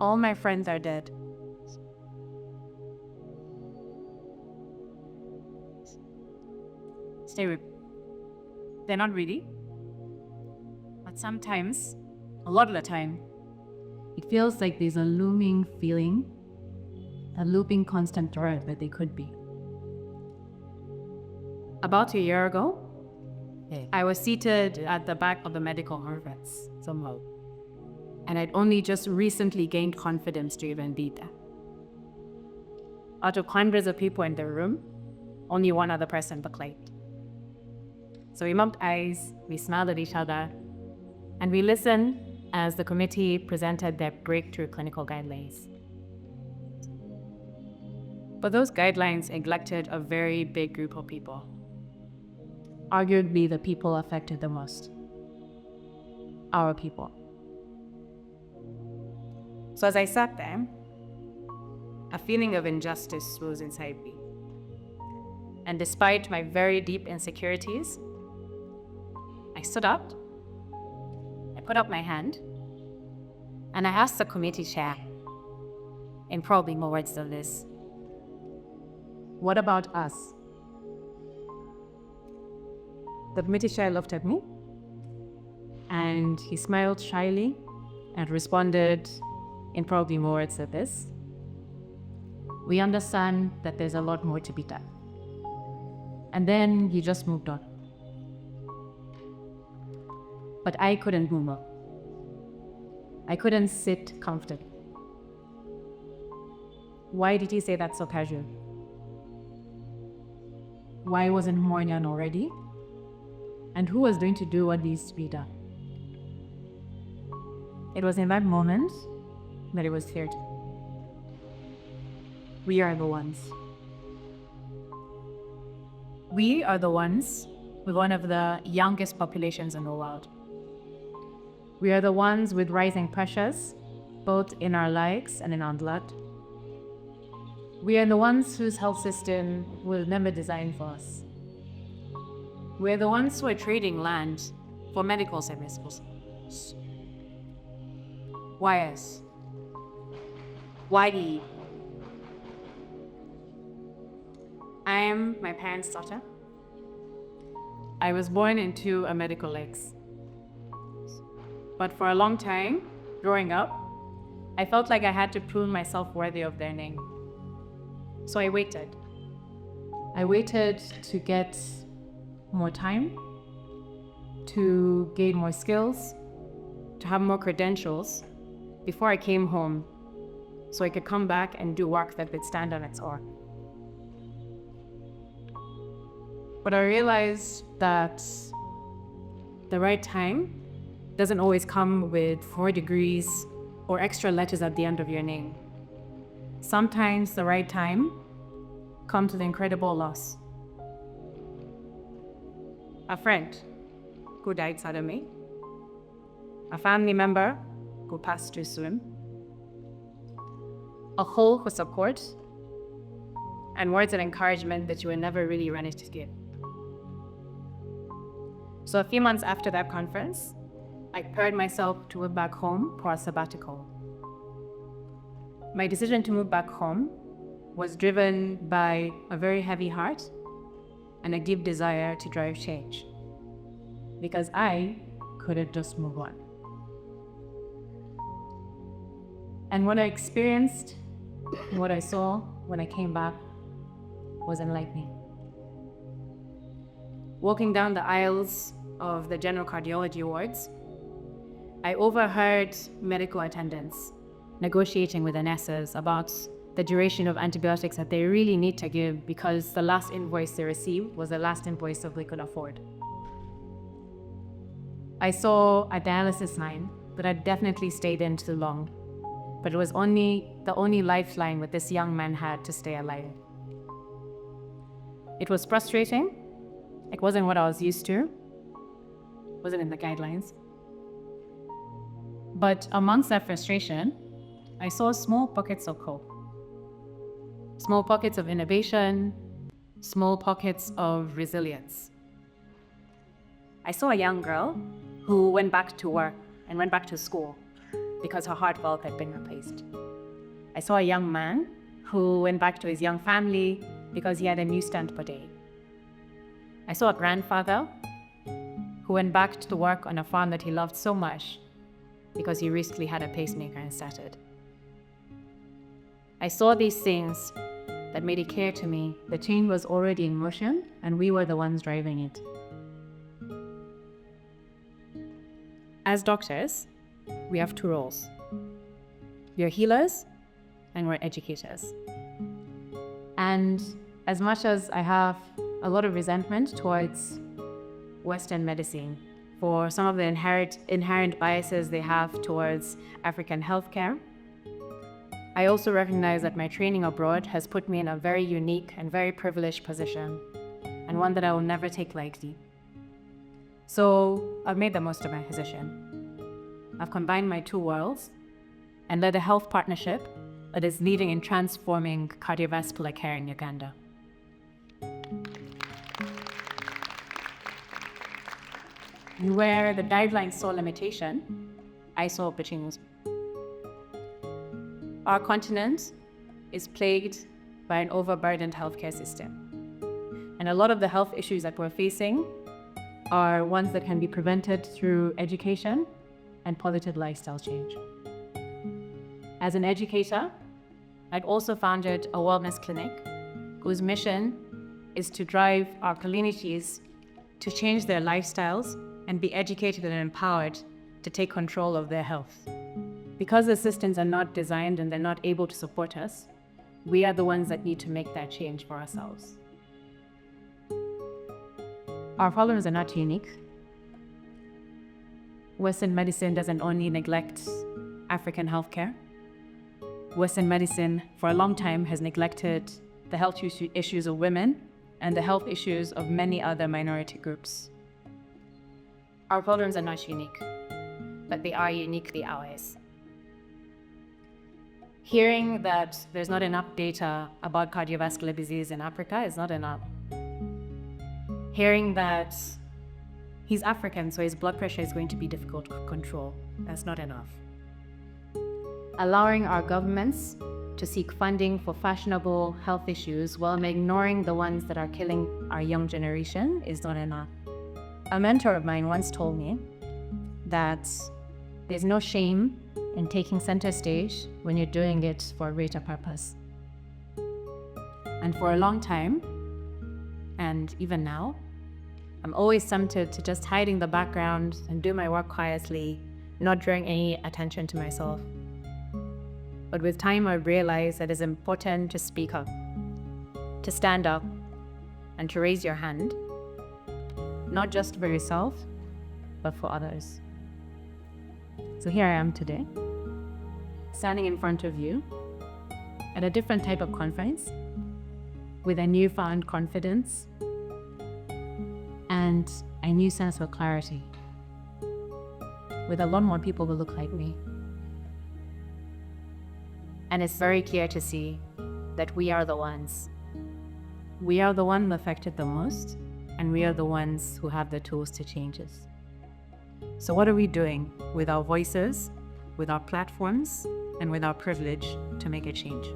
All my friends are dead. Stay with me. They're not really. But sometimes, a lot of the time, it feels like there's a looming feeling, a looping constant threat that they could be. About a year ago, I was seated at the back of the medical conference somehow. And I'd only just recently gained confidence to even be there. Out of hundreds of people in the room, only one other person looked like. So we bumped eyes, we smiled at each other, and we listened as the committee presented their breakthrough clinical guidelines. But those guidelines neglected a very big group of people. Arguably the people affected the most. Our people. So as I sat there, a feeling of injustice rose inside me. And despite my very deep insecurities, I stood up, I put up my hand, and I asked the committee chair, in probably more words than this, what about us? The committee chair looked at me, and he smiled shyly and responded in probably more words than this. We understand that there's a lot more to be done. And then he just moved on. But I couldn't move on. I couldn't sit comfortably. Why did he say that so casually? Why wasn't more done already? And who was going to do what needs to be done? It was in that moment that it was clear to me. We are the ones. We are the ones with one of the youngest populations in the world. We are the ones with rising pressures, both in our lives and in our blood. We are the ones whose health system was never designed for us. We are the ones who are trading land for medical services. Why us? Why me? I am my parents' daughter. I was born into a medical legs. But for a long time, growing up, I felt like I had to prove myself worthy of their name. So I waited. I waited to get more time, to gain more skills, to have more credentials before I came home so I could come back and do work that would stand on its own. But I realized that the right time doesn't always come with 4 degrees or extra letters at the end of your name. Sometimes the right time comes with incredible loss. A friend who died suddenly, a family member who passed too soon, a hole for support, and words of encouragement that you were never really ready to give. So a few months after that conference, I prepared myself to move back home for a sabbatical. My decision to move back home was driven by a very heavy heart and a deep desire to drive change, because I couldn't just move on. And what I experienced, what I saw when I came back was enlightening. Walking down the aisles of the general cardiology wards, I overheard medical attendants negotiating with the nurses about the duration of antibiotics that they really need to give because the last invoice they received was the last invoice that they could afford. I saw a dialysis line that had definitely stayed in too long, but it was the only lifeline that this young man had to stay alive. It was frustrating. It wasn't what I was used to. It wasn't in the guidelines. But amongst that frustration, I saw small pockets of hope. Small pockets of innovation, small pockets of resilience. I saw a young girl who went back to work and went back to school because her heart valve had been replaced. I saw a young man who went back to his young family because he had a new stunt per day. I saw a grandfather who went back to work on a farm that he loved so much because he recently had a pacemaker inserted. I saw these things that made it clear to me the change was already in motion and we were the ones driving it. As doctors, we have two roles. We are healers and we're educators. And as much as I have a lot of resentment towards Western medicine for some of the inherent biases they have towards African healthcare, I also recognize that my training abroad has put me in a very unique and very privileged position, and one that I will never take lightly. So I've made the most of my position. I've combined my two worlds and led a health partnership that is leading in transforming cardiovascular care in Uganda. Where the guidelines saw limitation, I saw opportunities. Our continent is plagued by an overburdened healthcare system. And a lot of the health issues that we're facing are ones that can be prevented through education and positive lifestyle change. As an educator, I'd also founded a wellness clinic whose mission is to drive our communities to change their lifestyles and be educated and empowered to take control of their health. Because the systems are not designed and they're not able to support us, we are the ones that need to make that change for ourselves. Our problems are not unique. Western medicine doesn't only neglect African healthcare. Western medicine, for a long time, has neglected the health issues of women and the health issues of many other minority groups. Our problems are not unique, but they are uniquely ours. Hearing that there's not enough data about cardiovascular disease in Africa is not enough. Hearing that he's African, so his blood pressure is going to be difficult to control, that's not enough. Allowing our governments to seek funding for fashionable health issues while ignoring the ones that are killing our young generation is not enough. A mentor of mine once told me that there's no shame in taking center stage when you're doing it for a greater purpose. And for a long time, and even now, I'm always tempted to just hide in the background and do my work quietly, not drawing any attention to myself. But with time, I realized that it's important to speak up, to stand up, and to raise your hand, not just for yourself, but for others. So here I am today, standing in front of you at a different type of conference with a newfound confidence and a new sense of clarity, with a lot more people who look like me. And it's very clear to see that we are the ones. We are the one affected the most, and we are the ones who have the tools to change us. So what are we doing with our voices, with our platforms, and with our privilege to make a change?